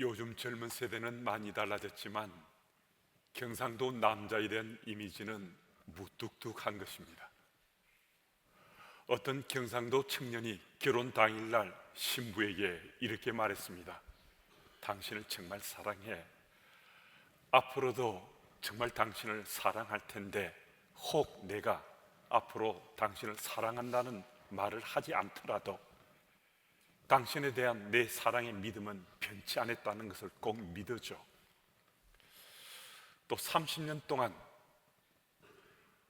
요즘 젊은 세대는 많이 달라졌지만 경상도 남자에 대한 이미지는 무뚝뚝한 것입니다. 어떤 경상도 청년이 결혼 당일날 신부에게 이렇게 말했습니다. 당신을 정말 사랑해. 앞으로도 정말 당신을 사랑할 텐데 혹 내가 앞으로 당신을 사랑한다는 말을 하지 않더라도 당신에 대한 내 사랑의 믿음은 변치 않았다는 것을 꼭 믿어줘. 또 30년 동안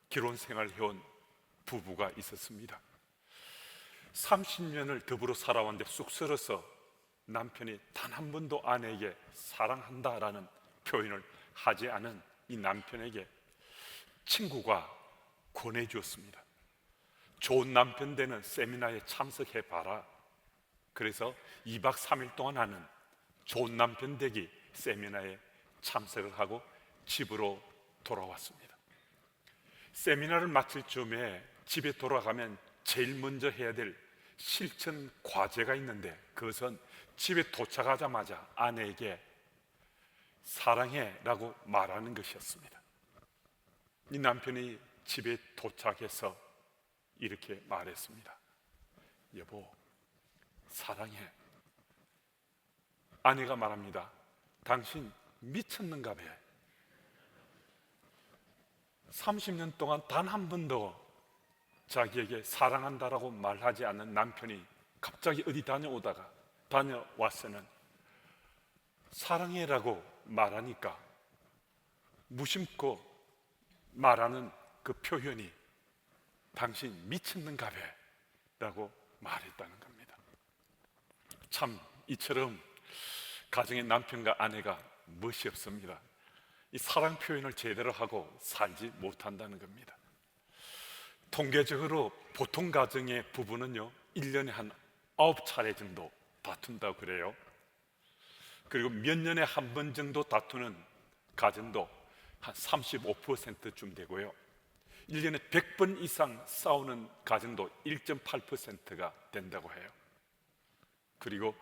결혼 생활을 해온 부부가 있었습니다. 30년을 더불어 살아왔는데 쑥스러워서 남편이 단 한 번도 아내에게 사랑한다라는 표현을 하지 않은 이 남편에게 친구가 권해 주었습니다. 좋은 남편 되는 세미나에 참석해 봐라. 그래서 2박 3일 동안 하는 좋은 남편 되기 세미나에 참석을 하고 집으로 돌아왔습니다. 세미나를 마칠 즈음에 집에 돌아가면 제일 먼저 해야 될 실천 과제가 있는데 그것은 집에 도착하자마자 아내에게 사랑해 라고 말하는 것이었습니다. 이 남편이 집에 도착해서 이렇게 말했습니다. 여보, 사랑해. 아내가 말합니다. 당신 미쳤는가 봐. 30년 동안 단 한 번도 자기에게 사랑한다라고 말하지 않는 남편이 갑자기 어디 다녀와서는 사랑해라고 말하니까 무심코 말하는 그 표현이 당신 미쳤는가 봐 라고 말했다는 겁니다. 참 이처럼 가정의 남편과 아내가 멋이 없습니다. 이 사랑 표현을 제대로 하고 살지 못한다는 겁니다. 통계적으로 보통 가정의 부부는요 1년에 한 9차례 정도 다툰다고 그래요. 그리고 몇 년에 한 번 정도 다투는 가정도 한 35%쯤 되고요 1년에 100번 이상 싸우는 가정도 1.8%가 된다고 해요. 그리고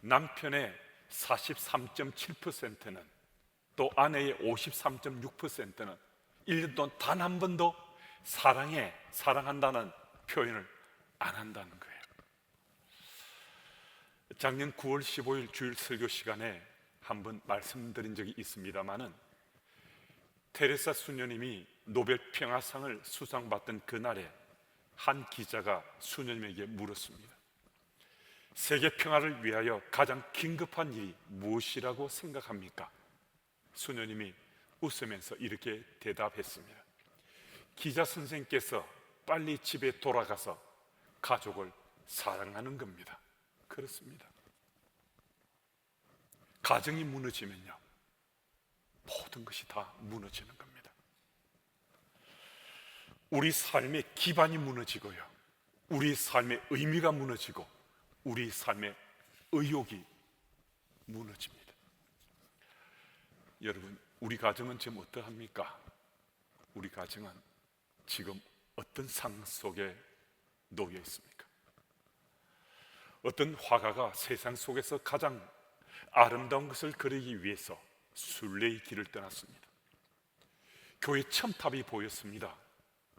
남편의 43.7%는 또 아내의 53.6%는 1년 동안 단 한 번도 사랑해, 사랑한다는 표현을 안 한다는 거예요. 작년 9월 15일 주일 설교 시간에 한번 말씀드린 적이 있습니다마는 테레사 수녀님이 노벨 평화상을 수상받던 그날에 한 기자가 수녀님에게 물었습니다. 세계 평화를 위하여 가장 긴급한 일이 무엇이라고 생각합니까? 수녀님이 웃으면서 이렇게 대답했습니다. 기자 선생께서 빨리 집에 돌아가서 가족을 사랑하는 겁니다. 그렇습니다. 가정이 무너지면요 모든 것이 다 무너지는 겁니다. 우리 삶의 기반이 무너지고요 우리 삶의 의미가 무너지고 우리 삶의 의욕이 무너집니다. 여러분, 우리 가정은 지금 어떠합니까? 우리 가정은 지금 어떤 상황 속에 놓여 있습니까? 어떤 화가가 세상 속에서 가장 아름다운 것을 그리기 위해서 순례의 길을 떠났습니다. 교회 첨탑이 보였습니다.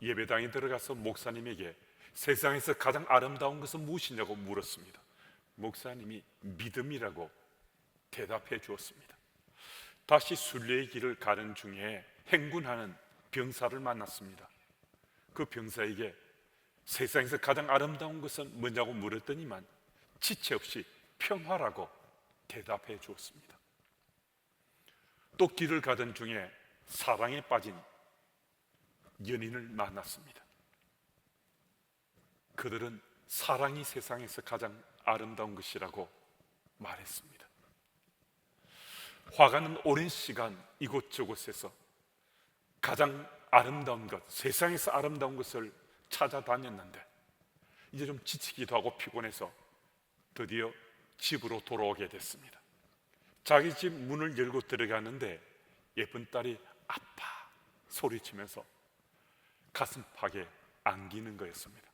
예배당에 들어가서 목사님에게 세상에서 가장 아름다운 것은 무엇이냐고 물었습니다. 목사님이 믿음이라고 대답해 주었습니다. 다시 순례의 길을 가는 중에 행군하는 병사를 만났습니다. 그 병사에게 세상에서 가장 아름다운 것은 뭐냐고 물었더니만 지체 없이 평화라고 대답해 주었습니다. 또 길을 가던 중에 사랑에 빠진 연인을 만났습니다. 그들은 사랑이 세상에서 가장 아름다운 것이라고 말했습니다. 화가는 오랜 시간 이곳저곳에서 가장 아름다운 것, 세상에서 아름다운 것을 찾아다녔는데 이제 좀 지치기도 하고 피곤해서 드디어 집으로 돌아오게 됐습니다. 자기 집 문을 열고 들어가는데 예쁜 딸이 아빠 소리치면서 가슴팍에 안기는 거였습니다.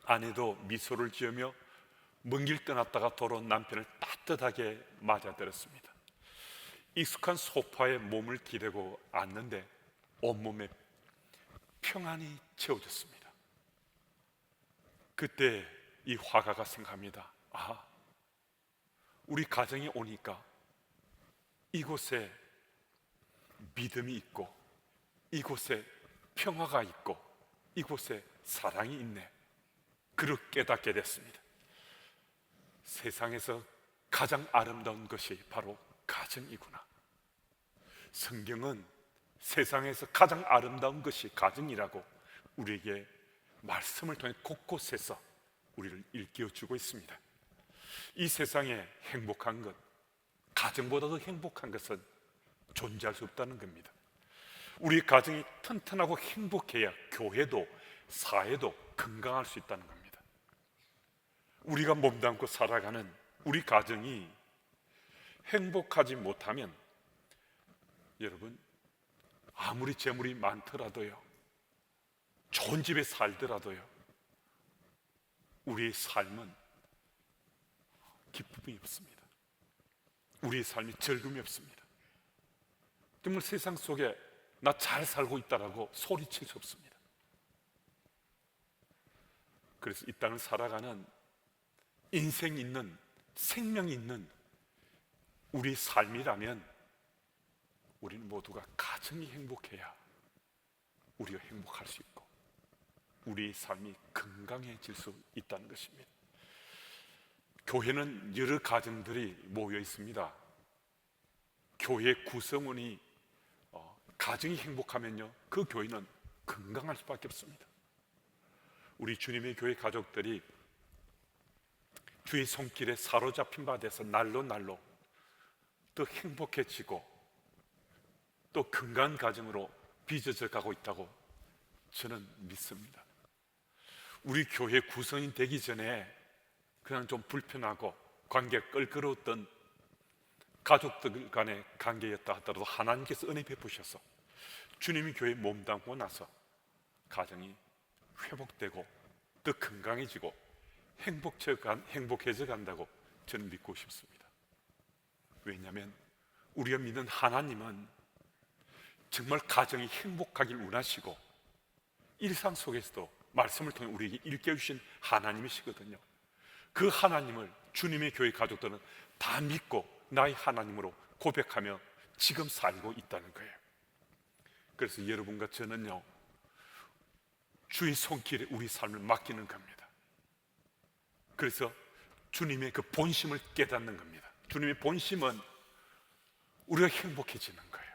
아내도 미소를 지으며 먼 길 떠났다가 돌아온 남편을 따뜻하게 맞아들었습니다. 익숙한 소파에 몸을 기대고 앉는데 온몸에 평안이 채워졌습니다. 그때 이 화가가 생각합니다. 아, 우리 가정에 오니까 이곳에 믿음이 있고, 이곳에 평화가 있고, 이곳에 사랑이 있네. 그렇게 깨닫게 됐습니다. 세상에서 가장 아름다운 것이 바로 가정이구나. 성경은 세상에서 가장 아름다운 것이 가정이라고 우리에게 말씀을 통해 곳곳에서 우리를 일깨워주고 있습니다. 이 세상에 행복한 것, 가정보다도 행복한 것은 존재할 수 없다는 겁니다. 우리 가정이 튼튼하고 행복해야 교회도 사회도 건강할 수 있다는 겁니다. 우리가 몸담고 살아가는 우리 가정이 행복하지 못하면 여러분, 아무리 재물이 많더라도요, 좋은 집에 살더라도요, 우리의 삶은 기쁨이 없습니다. 우리의 삶이 즐거움이 없습니다. 정말 세상 속에 나 잘 살고 있다라고 소리칠 수 없습니다. 그래서 이 땅을 살아가는 인생 있는, 생명 있는 우리 삶이라면 우리는 모두가 가정이 행복해야 우리가 행복할 수 있고 우리의 삶이 건강해질 수 있다는 것입니다. 교회는 여러 가정들이 모여 있습니다. 교회 구성원이 가정이 행복하면요, 그 교회는 건강할 수밖에 없습니다. 우리 주님의 교회 가족들이 주의 손길에 사로잡힌 바 돼서 날로 날로 더 행복해지고 또 건강한 가정으로 빚어져 가고 있다고 저는 믿습니다. 우리 교회 구성이 되기 전에 그냥 좀 불편하고 관계가 껄끄러웠던 가족들 간의 관계였다 하더라도 하나님께서 은혜 베푸셔서 주님이 교회에 몸담고 나서 가정이 회복되고 더 건강해지고 행복해져 간다고 저는 믿고 싶습니다. 왜냐하면 우리가 믿는 하나님은 정말 가정이 행복하길 원하시고 일상 속에서도 말씀을 통해 우리에게 일깨워주신 하나님이시거든요. 그 하나님을 주님의 교회 가족들은 다 믿고 나의 하나님으로 고백하며 지금 살고 있다는 거예요. 그래서 여러분과 저는요, 주의 손길에 우리 삶을 맡기는 겁니다. 그래서 주님의 그 본심을 깨닫는 겁니다. 주님의 본심은 우리가 행복해지는 거예요.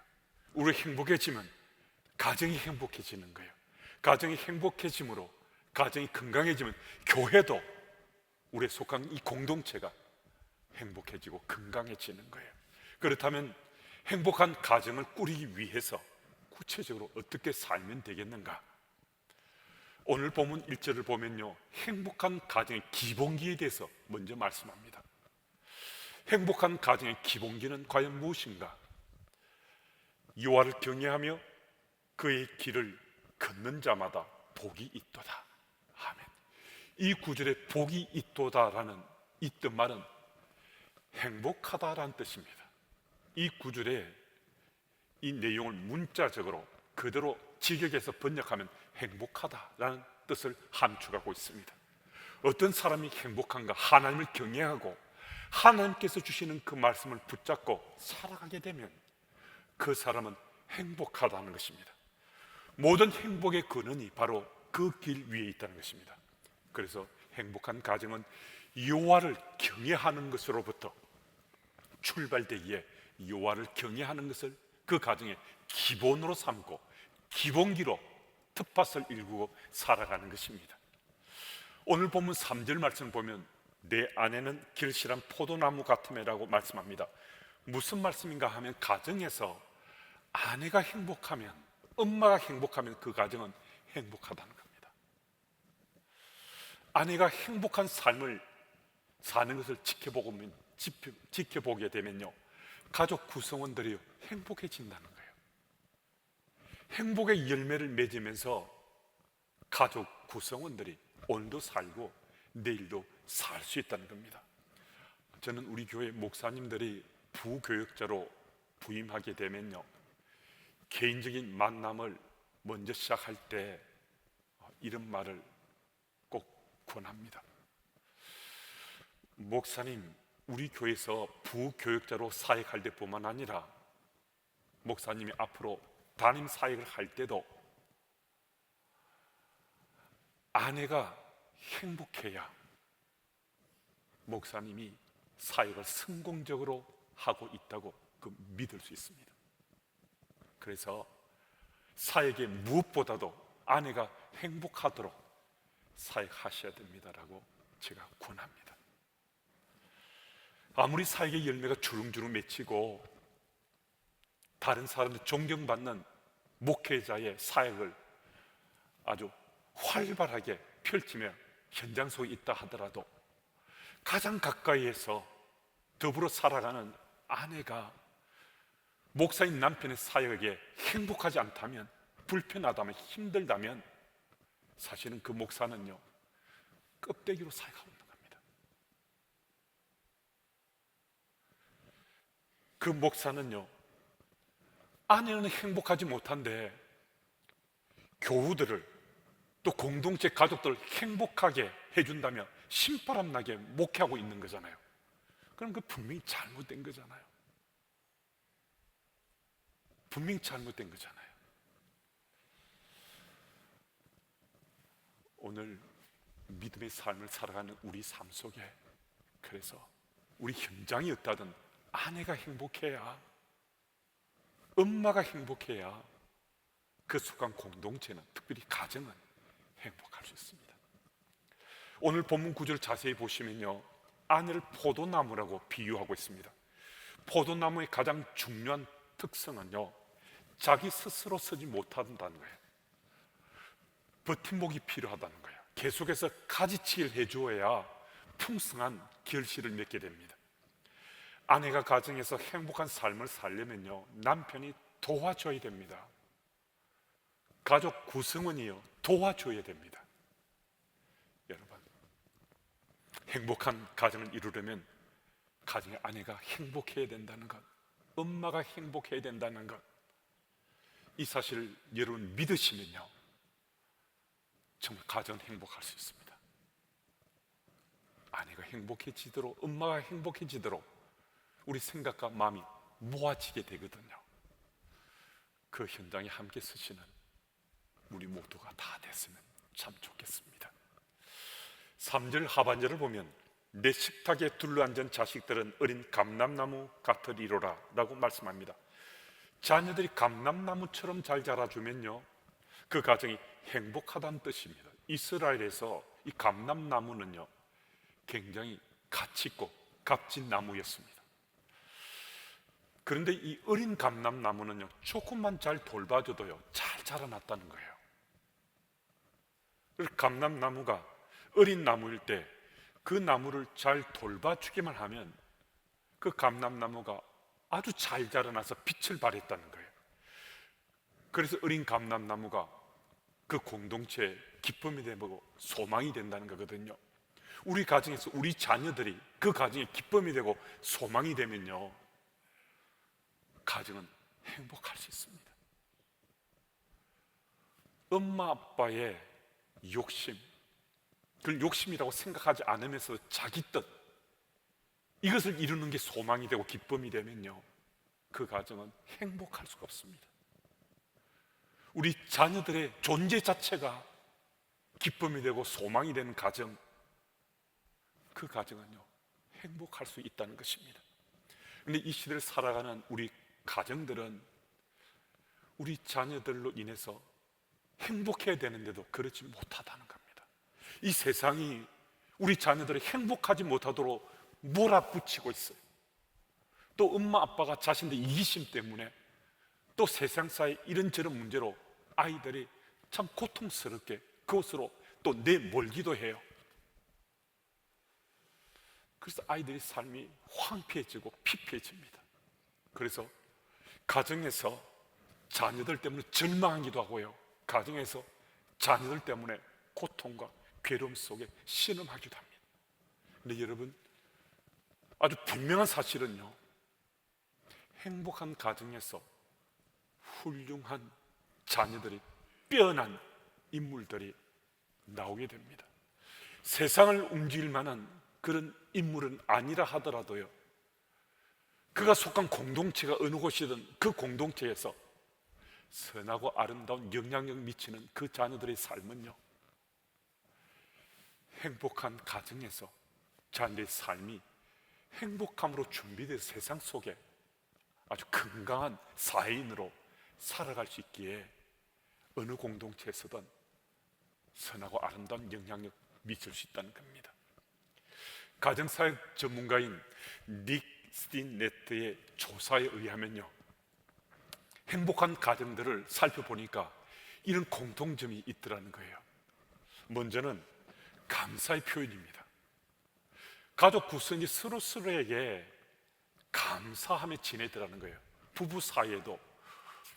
우리가 행복해지면 가정이 행복해지는 거예요. 가정이 행복해짐으로 가정이 건강해지면 교회도 우리에 속한 이 공동체가 행복해지고 건강해지는 거예요. 그렇다면 행복한 가정을 꾸리기 위해서 구체적으로 어떻게 살면 되겠는가? 오늘 본문 1절을 보면요, 행복한 가정의 기본기에 대해서 먼저 말씀합니다. 행복한 가정의 기본기는 과연 무엇인가? 여호와를 경외하며 그의 길을 걷는 자마다 복이 있도다. 아멘. 이 구절에 복이 있도다라는 이 뜻말은 행복하다라는 뜻입니다. 이 구절에 이 내용을 문자적으로 그대로 직역해서 번역하면 행복하다라는 뜻을 함축하고 있습니다. 어떤 사람이 행복한가? 하나님을 경외하고 하나님께서 주시는 그 말씀을 붙잡고 살아가게 되면 그 사람은 행복하다는 것입니다. 모든 행복의 근원이 바로 그 길 위에 있다는 것입니다. 그래서 행복한 가정은 여호와를 경외하는 것으로부터 출발되기에 여호와를 경외하는 것을 그 가정의 기본으로 삼고 기본기로 텃밭을 일구고 살아가는 것입니다. 오늘 본문 3절 말씀 보면 내 아내는 길실한 포도나무 같음이라고 말씀합니다. 무슨 말씀인가 하면 가정에서 아내가 행복하면, 엄마가 행복하면 그 가정은 행복하다는 겁니다. 아내가 행복한 삶을 사는 것을 지켜보게 되면요, 가족 구성원들이 행복해진다는 거예요. 행복의 열매를 맺으면서 가족 구성원들이 오늘도 살고 내일도 살 수 있다는 겁니다. 저는 우리 교회 목사님들이 부교역자로 부임하게 되면요, 개인적인 만남을 먼저 시작할 때 이런 말을 꼭 권합니다. 목사님, 우리 교회에서 부교역자로 사역할 때뿐만 아니라 목사님이 앞으로 담임 사역을 할 때도 아내가 행복해야 목사님이 사역을 성공적으로 하고 있다고 믿을 수 있습니다. 그래서 사역에 무엇보다도 아내가 행복하도록 사역하셔야 됩니다라고 제가 권합니다. 아무리 사역의 열매가 주렁주렁 맺히고 다른 사람들 존경받는 목회자의 사역을 아주 활발하게 펼치며 현장 속에 있다 하더라도 가장 가까이에서 더불어 살아가는 아내가 목사인 남편의 사역에 행복하지 않다면, 불편하다면, 힘들다면 사실은 그 목사는요, 껍데기로 사역하고 있는 겁니다. 그 목사는요, 아내는 행복하지 못한데 교우들을 또 공동체 가족들을 행복하게 해준다면 신바람나게 목회하고 있는 거잖아요. 그럼 그 분명히 잘못된 거잖아요. 분명히 잘못된 거잖아요. 오늘 믿음의 삶을 살아가는 우리 삶 속에, 그래서 우리 현장이 어떠든 아내가 행복해야, 엄마가 행복해야 그 속한 공동체는, 특별히 가정은 행복할 수 있습니다. 오늘 본문 구절 자세히 보시면요, 아내를 포도나무라고 비유하고 있습니다. 포도나무의 가장 중요한 특성은요, 자기 스스로 서지 못한다는 거예요. 버팀목이 필요하다는 거예요. 계속해서 가지치기를 해주어야 풍성한 결실을 맺게 됩니다. 아내가 가정에서 행복한 삶을 살려면요, 남편이 도와줘야 됩니다. 가족 구성원이요, 도와줘야 됩니다. 여러분, 행복한 가정을 이루려면 가정의 아내가 행복해야 된다는 것, 엄마가 행복해야 된다는 것, 이 사실을 여러분 믿으시면요, 정말 가정은 행복할 수 있습니다. 아내가 행복해지도록, 엄마가 행복해지도록 우리 생각과 마음이 모아지게 되거든요. 그 현장에 함께 서시는 우리 모두가 다 됐으면 참 좋겠습니다. 3절 하반절을 보면 내 식탁에 둘러앉은 자식들은 어린 감람나무 같으리로라 라고 말씀합니다. 자녀들이 감람나무처럼 잘 자라주면요, 그 가정이 행복하다는 뜻입니다. 이스라엘에서 이 감람나무는요, 굉장히 가치 있고 값진 나무였습니다. 그런데 이 어린 감람나무는요, 조금만 잘 돌봐줘도요, 잘 자라났다는 거예요. 그래서 감람나무가 어린 나무일 때 그 나무를 잘 돌봐주기만 하면 그 감람나무가 아주 잘 자라나서 빛을 발했다는 거예요. 그래서 어린 감람나무가 그 공동체의 기쁨이 되고 소망이 된다는 거거든요. 우리 가정에서 우리 자녀들이 그 가정의 기쁨이 되고 소망이 되면요, 가정은 행복할 수 있습니다. 엄마 아빠의 욕심, 그걸 욕심이라고 생각하지 않으면서 자기 뜻, 이것을 이루는 게 소망이 되고 기쁨이 되면요, 그 가정은 행복할 수가 없습니다. 우리 자녀들의 존재 자체가 기쁨이 되고 소망이 되는 가정, 그 가정은요, 행복할 수 있다는 것입니다. 그런데 이 시대를 살아가는 우리 가정들은 우리 자녀들로 인해서 행복해야 되는데도 그렇지 못하다는 겁니다. 이 세상이 우리 자녀들이 행복하지 못하도록 몰아붙이고 있어요. 또 엄마 아빠가 자신들의 이기심 때문에 또 세상사의 이런저런 문제로 아이들이 참 고통스럽게 그것으로 또 내몰기도 해요. 그래서 아이들의 삶이 황폐해지고 피폐해집니다. 그래서 가정에서 자녀들 때문에 절망하기도 하고요, 가정에서 자녀들 때문에 고통과 괴로움 속에 신음하기도 합니다. 근데 여러분, 아주 분명한 사실은요, 행복한 가정에서 훌륭한 자녀들이, 빼어난 인물들이 나오게 됩니다. 세상을 움직일 만한 그런 인물은 아니라 하더라도요, 그가 속한 공동체가 어느 곳이든 그 공동체에서 선하고 아름다운 영향력 미치는 그 자녀들의 삶은요, 행복한 가정에서 자녀의 삶이 행복함으로 준비된 세상 속에 아주 건강한 사회인으로 살아갈 수 있기에 어느 공동체에서든 선하고 아름다운 영향력 미칠 수 있다는 겁니다. 가정사역 전문가인 닉 스틴네트의 조사에 의하면요, 행복한 가정들을 살펴보니까 이런 공통점이 있더라는 거예요. 먼저는 감사의 표현입니다. 가족 구성이 서로에게 감사하며 지내더라는 거예요. 부부 사이에도,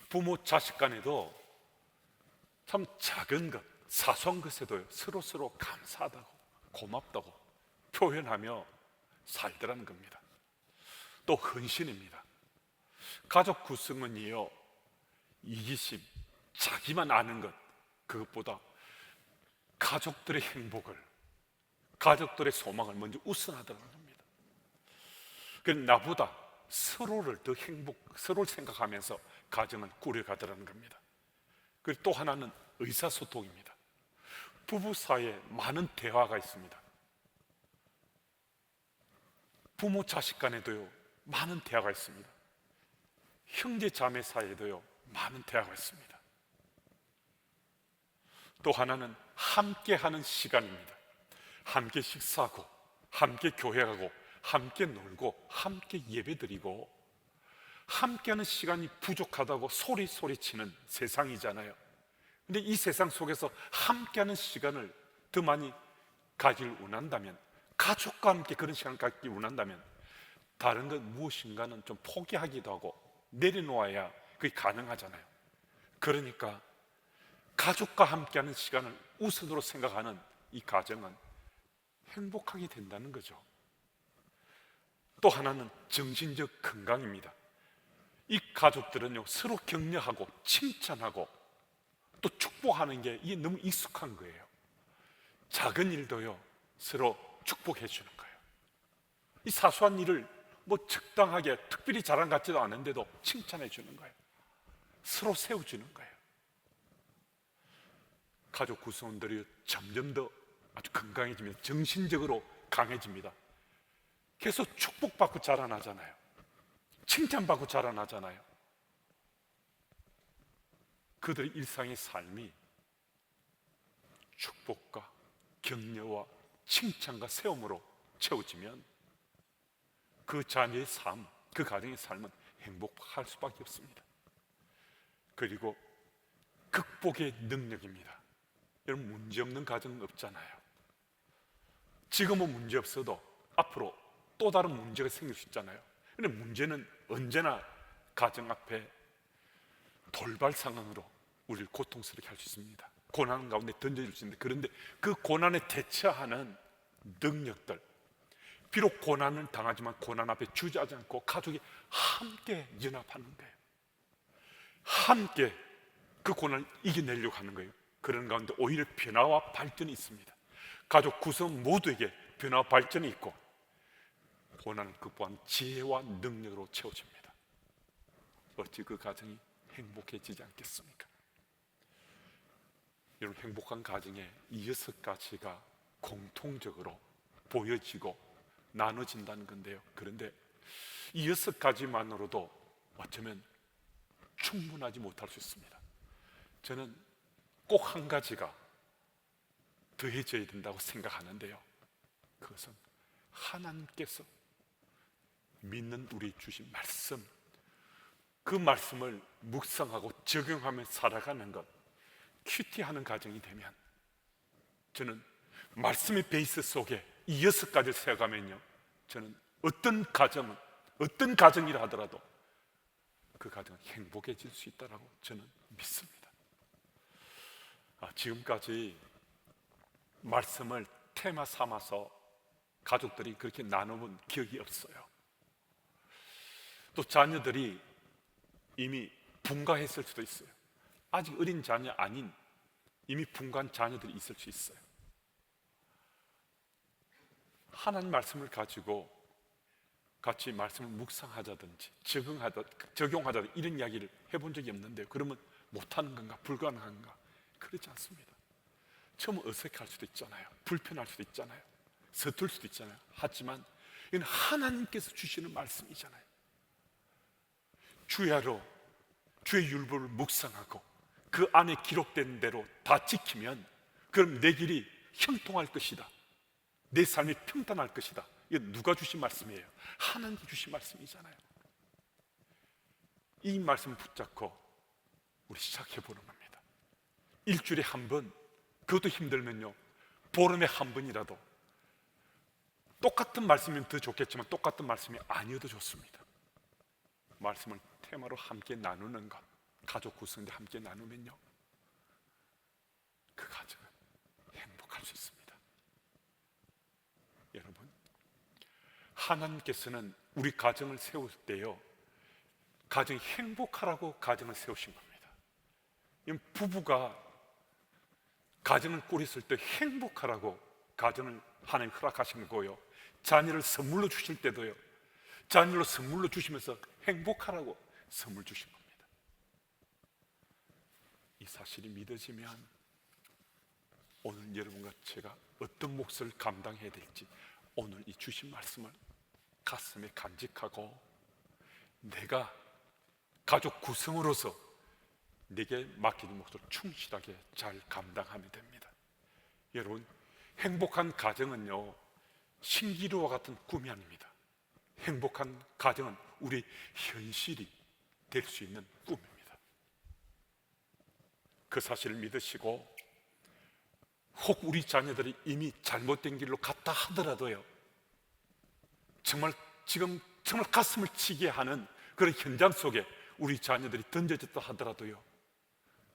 부모 자식 간에도 참 작은 것, 사소한 것에도 서로 감사하다고, 고맙다고 표현하며 살더라는 겁니다. 또 헌신입니다. 가족 구성은요, 이기심, 자기만 아는 것, 그것보다 가족들의 행복을, 가족들의 소망을 먼저 우선하더라는 겁니다. 그래서 나보다 서로를 서로를 생각하면서 가정을 꾸려가더라는 겁니다. 그리고 또 하나는 의사소통입니다. 부부 사이에 많은 대화가 있습니다. 부모 자식 간에도요, 많은 대화가 있습니다. 형제 자매 사이에도요, 많은 대화가 있습니다. 또 하나는 함께하는 시간입니다. 함께 식사하고, 함께 교회 가고, 함께 놀고, 함께 예배드리고, 함께하는 시간이 부족하다고 소리치는 세상이잖아요. 근데 이 세상 속에서 함께하는 시간을 더 많이 가길 원한다면, 가족과 함께 그런 시간을 갖기 원한다면 다른 것 무엇인가는 좀 포기하기도 하고 내려놓아야 그게 가능하잖아요. 그러니까 가족과 함께하는 시간을 우선으로 생각하는 이 가정은 행복하게 된다는 거죠. 또 하나는 정신적 건강입니다. 이 가족들은요, 서로 격려하고 칭찬하고 또 축복하는 게 이게 너무 익숙한 거예요. 작은 일도요, 서로 축복해 주는 거예요. 이 사소한 일을 뭐 적당하게 특별히 잘한 것 같지도 않은데도 칭찬해 주는 거예요. 서로 세워주는 거예요. 가족 구성원들이 점점 더 아주 건강해집니다. 정신적으로 강해집니다. 계속 축복받고 자라나잖아요. 칭찬받고 자라나잖아요. 그들의 일상의 삶이 축복과 격려와 칭찬과 세움으로 채워지면 그 자녀의 삶, 그 가정의 삶은 행복할 수밖에 없습니다. 그리고 극복의 능력입니다. 여러분, 문제없는 가정은 없잖아요. 지금은 문제 없어도 앞으로 또 다른 문제가 생길 수 있잖아요. 그런데 문제는 언제나 가정 앞에 돌발 상황으로 우리를 고통스럽게 할 수 있습니다. 고난 가운데 던져줄 수 있는데, 그런데 그 고난에 대처하는 능력들, 비록 고난을 당하지만 고난 앞에 주저하지 않고 가족이 함께 연합하는 거예요. 함께 그 고난을 이겨내려고 하는 거예요. 그런 가운데 오히려 변화와 발전이 있습니다. 가족 구성 모두에게 변화와 발전이 있고 고난을 극복한 지혜와 능력으로 채워집니다. 어찌 그 가정이 행복해지지 않겠습니까? 여러분, 행복한 가정에 이 6가지가 공통적으로 보여지고 나눠진다는 건데요. 그런데 이 6가지만으로도 어쩌면 충분하지 못할 수 있습니다. 저는 꼭 한 가지가 더해져야 된다고 생각하는데요. 그것은 하나님께서 믿는 우리 주신 말씀, 그 말씀을 묵상하고 적용하며 살아가는 것, 큐티하는 가정이 되면, 저는 말씀의 베이스 속에 이 6가지를 세워가면요, 저는 어떤 가정이라 하더라도 그 가정은 행복해질 수 있다고 저는 믿습니다. 지금까지 말씀을 테마 삼아서 가족들이 그렇게 나눠본 기억이 없어요. 또 자녀들이 이미 분가했을 수도 있어요. 아직 어린 자녀 아닌 이미 분가한 자녀들이 있을 수 있어요. 하나님 말씀을 가지고 같이 말씀을 묵상하자든지 적용하자든지 이런 이야기를 해본 적이 없는데요. 그러면 못하는 건가? 불가능한가? 그렇지 않습니다. 처음 어색할 수도 있잖아요. 불편할 수도 있잖아요. 서툴 수도 있잖아요. 하지만 이건 하나님께서 주시는 말씀이잖아요. 주야로 주의 율법을 묵상하고 그 안에 기록된 대로 다 지키면 그럼 내 길이 형통할 것이다. 내 삶이 평탄할 것이다. 이건 누가 주신 말씀이에요? 하나님께 주신 말씀이잖아요. 이 말씀을 붙잡고 우리 시작해보는 겁니다. 일주일에 한 번, 그것도 힘들면요 보름에 한 번이라도, 똑같은 말씀이면 더 좋겠지만 똑같은 말씀이 아니어도 좋습니다. 말씀을 테마로 함께 나누는 것, 가족 구성대 함께 나누면요 그 가정은 행복할 수 있습니다. 여러분, 하나님께서는 우리 가정을 세울 때요 가정이 행복하라고 가정을 세우신 겁니다. 부부가 가정을 꾸렸을 때 행복하라고 가정을 하나님 허락하신 거고요, 자녀를 선물로 주실 때도요 자녀를 선물로 주시면서 행복하라고 선물 주신 겁니다. 이 사실이 믿어지면 오늘 여러분과 제가 어떤 몫을 감당해야 될지 오늘 이 주신 말씀을 가슴에 간직하고 내가 가족 구성으로서 내게 맡기는 몫을 충실하게 잘 감당하면 됩니다. 여러분, 행복한 가정은요 신기루와 같은 꿈이 아닙니다. 행복한 가정은 우리 현실이 될 수 있는 꿈입니다. 그 사실을 믿으시고 혹 우리 자녀들이 이미 잘못된 길로 갔다 하더라도요 정말 가슴을 치게 하는 그런 현장 속에 우리 자녀들이 던져졌다 하더라도요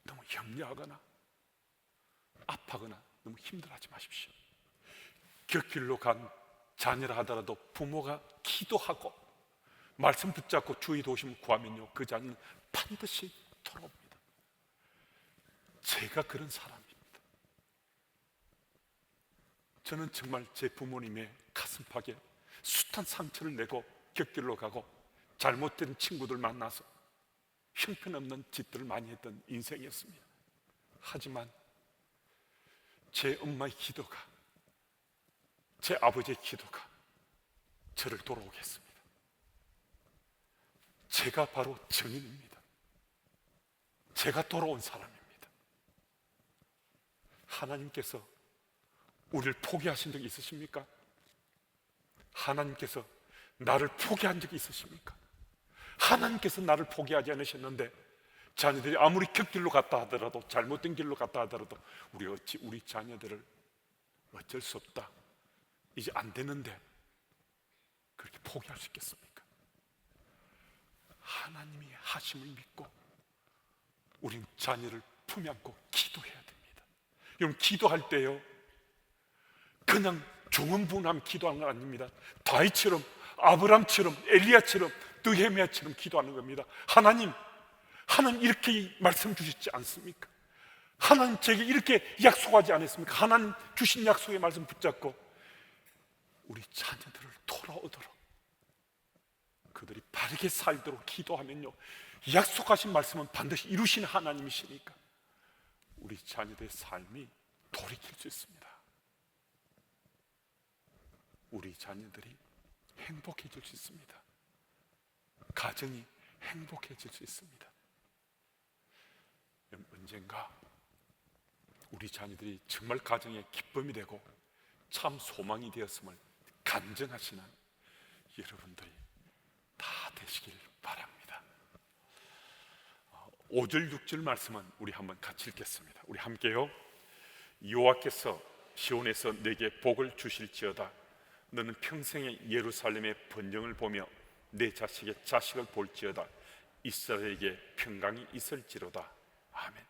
너무 염려하거나 아파하거나 너무 힘들어하지 마십시오. 곁길로 간 자녀라 하더라도 부모가 기도하고 말씀 붙잡고 주의 도심 구하면요 그 자녀는 반드시 돌아옵니다. 제가 그런 사람입니다. 저는 정말 제 부모님의 가슴팍에 숱한 상처를 내고 곁길로 가고 잘못된 친구들 만나서 형편없는 짓들을 많이 했던 인생이었습니다. 하지만 제 엄마의 기도가, 제 아버지의 기도가 저를 돌아오게 했습니다. 제가 바로 증인입니다. 제가 돌아온 사람입니다. 하나님께서 우리를 포기하신 적이 있으십니까? 하나님께서 나를 포기한 적이 있으십니까? 하나님께서 나를 포기하지 않으셨는데 자녀들이 아무리 곁길로 갔다 하더라도, 잘못된 길로 갔다 하더라도 우리 자녀들을 어쩔 수 없다, 이제 안 되는데 그렇게 포기할 수 있겠습니까? 하나님이 하심을 믿고 우린 자녀를 품에 안고 기도해야 됩니다. 여러분, 기도할 때요 그냥 종은분함 기도하는 건 아닙니다. 다윗처럼, 아브람처럼, 엘리야처럼, 느헤미야처럼 기도하는 겁니다. 하나님 이렇게 말씀 주셨지 않습니까? 하나님 제게 이렇게 약속하지 않았습니까? 하나님 주신 약속의 말씀 붙잡고 우리 자녀들을 돌아오도록, 그들이 바르게 살도록 기도하면요 약속하신 말씀은 반드시 이루시는 하나님이시니까 우리 자녀들의 삶이 돌이킬 수 있습니다. 우리 자녀들이 행복해질 수 있습니다. 가정이 행복해질 수 있습니다. 언젠가 우리 자녀들이 정말 가정의 기쁨이 되고 참 소망이 되었음을 간증하시는 여러분들이 다 되시길 바랍니다. 5절 6절 말씀은 우리 한번 같이 읽겠습니다. 우리 함께요. 여호와께서 시온에서 내게 복을 주실지어다. 너는 평생에 예루살렘의 번영을 보며 내 자식의 자식을 볼지어다. 이스라엘에게 평강이 있을지로다. 아멘.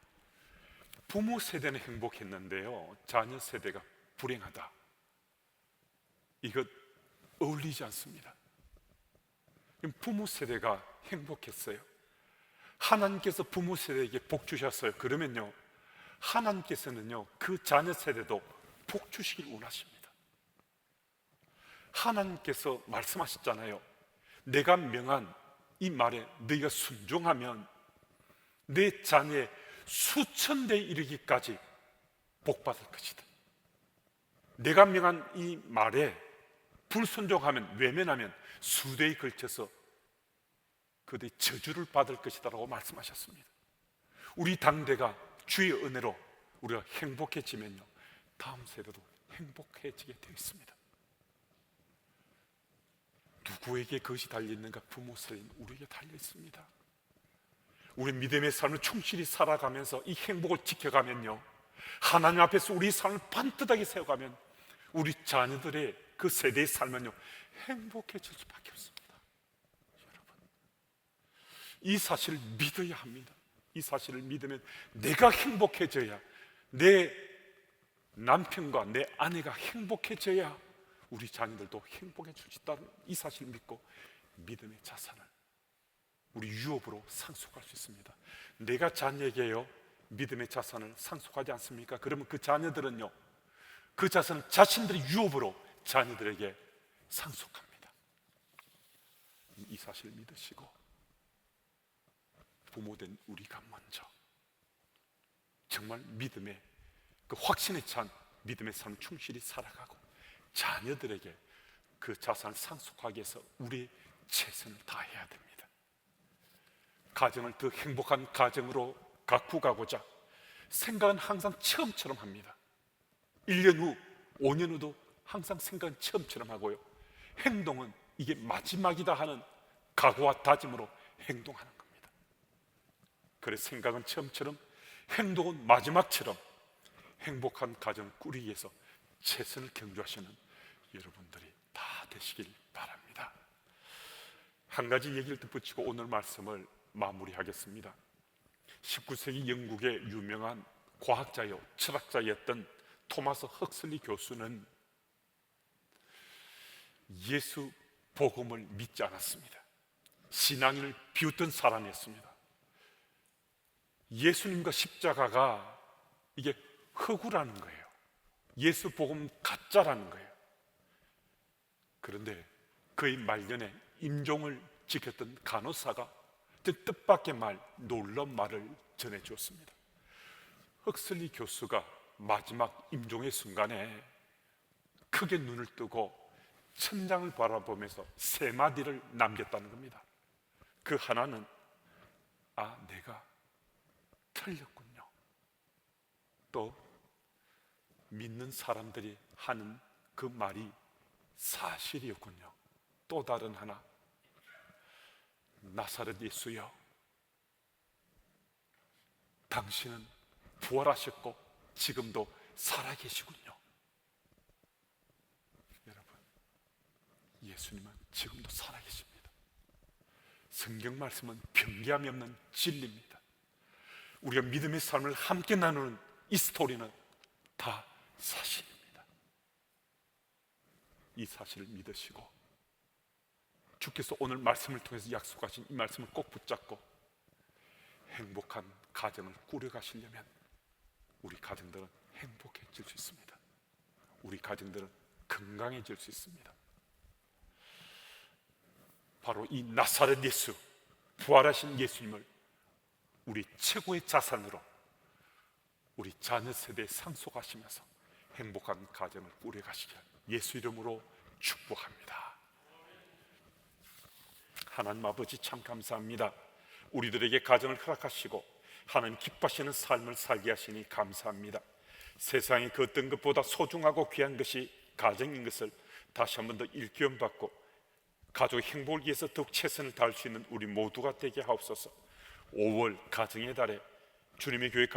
부모 세대는 행복했는데요 자녀 세대가 불행하다. 이것 어울리지 않습니다. 부모 세대가 행복했어요. 하나님께서 부모 세대에게 복 주셨어요. 그러면요, 하나님께서는요 그 자녀 세대도 복 주시길 원하십니다. 하나님께서 말씀하셨잖아요. 내가 명한 이 말에 너희가 순종하면 내 자녀의 수천 대 이르기까지 복 받을 것이다. 내가 명한 이 말에 불순종하면, 외면하면 수대에 걸쳐서 그들이 저주를 받을 것이다라고 말씀하셨습니다. 우리 당대가 주의 은혜로 우리가 행복해지면요, 다음 세대도 행복해지게 되어 있습니다. 누구에게 그것이 달려있는가? 부모 세대는 우리에게 달려있습니다. 우리 믿음의 삶을 충실히 살아가면서 이 행복을 지켜가면요, 하나님 앞에서 우리 삶을 반듯하게 세워가면 우리 자녀들의 그 세대의 삶은요 행복해질 수밖에 없습니다. 여러분, 이 사실을 믿어야 합니다. 이 사실을 믿으면 내가 행복해져야, 내 남편과 내 아내가 행복해져야 우리 자녀들도 행복해질 수 있다는 이 사실을 믿고 믿음의 자산을 우리 유업으로 상속할 수 있습니다. 내가 자녀에게요 믿음의 자산을 상속하지 않습니까? 그러면 그 자녀들은요 그 자산을 자신들의 유업으로 자녀들에게 상속합니다. 이 사실을 믿으시고 부모된 우리가 먼저 정말 믿음의 그 확신에 찬 믿음의 삶을 충실히 살아가고 자녀들에게 그 자산을 상속하기 위해서 우리의 최선을 다해야 됩니다. 가정을 더 행복한 가정으로 갖고 가고자 생각은 항상 처음처럼 합니다. 1년 후, 5년 후도 항상 생각은 처음처럼 하고요, 행동은 이게 마지막이다 하는 각오와 다짐으로 행동하는 겁니다. 그래서 생각은 처음처럼, 행동은 마지막처럼 행복한 가정을 꾸리기 위해서 최선을 경주하시는 여러분들이 다 되시길 바랍니다. 한 가지 얘기를 덧붙이고 오늘 말씀을 마무리하겠습니다. 19세기 영국의 유명한 과학자요 철학자였던 토마스 헉슬리 교수는 예수 복음을 믿지 않았습니다. 신앙인을 비웃던 사람이었습니다. 예수님과 십자가가 이게 허구라는 거예요. 예수 복음 가짜라는 거예요. 그런데 그의 말년에 임종을 지켰던 간호사가 뜻밖의 놀라운 말을 전해주었습니다. 헉슬리 교수가 마지막 임종의 순간에 크게 눈을 뜨고 천장을 바라보면서 세 마디를 남겼다는 겁니다. 그 하나는 내가 틀렸군요. 또 믿는 사람들이 하는 그 말이 사실이었군요. 또 다른 하나, 나사렛 예수여, 당신은 부활하셨고 지금도 살아계시군요. 여러분, 예수님은 지금도 살아계십니다. 성경 말씀은 변개함이 없는 진리입니다. 우리가 믿음의 삶을 함께 나누는 이 스토리는 다 사실입니다. 이 사실을 믿으시고 주께서 오늘 말씀을 통해서 약속하신 이 말씀을 꼭 붙잡고 행복한 가정을 꾸려가시려면 우리 가정들은 행복해질 수 있습니다. 우리 가정들은 건강해질 수 있습니다. 바로 이 나사렛 예수, 부활하신 예수님을 우리 최고의 자산으로 우리 자녀 세대에 상속하시면서 행복한 가정을 꾸려가시길 예수 이름으로 축복합니다. 하나님 아버지 참 감사합니다. 우리들에게 가정을 허락하시고 하나님 기뻐하시는 삶을 살게 하시니 감사합니다. 세상에 그 어떤 것보다 소중하고 귀한 것이 가정인 것을 다시 한 번 더 일깨움받고 가족의 행복을 위해서 더욱 최선을 다할 수 있는 우리 모두가 되게 하옵소서. 5월 가정의 달에 주님의 교회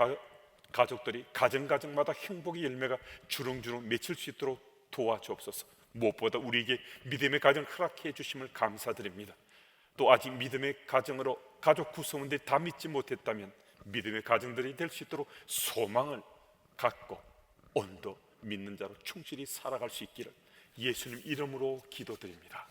가족들이 가정마다 행복의 열매가 주렁주렁 맺힐 수 있도록 도와주옵소서. 무엇보다 우리에게 믿음의 가정을 허락해 주심을 감사드립니다. 또 아직 믿음의 가정으로 가족 구성원들이 다 믿지 못했다면 믿음의 가정들이 될 수 있도록 소망을 갖고 오늘도 믿는 자로 충실히 살아갈 수 있기를 예수님 이름으로 기도드립니다.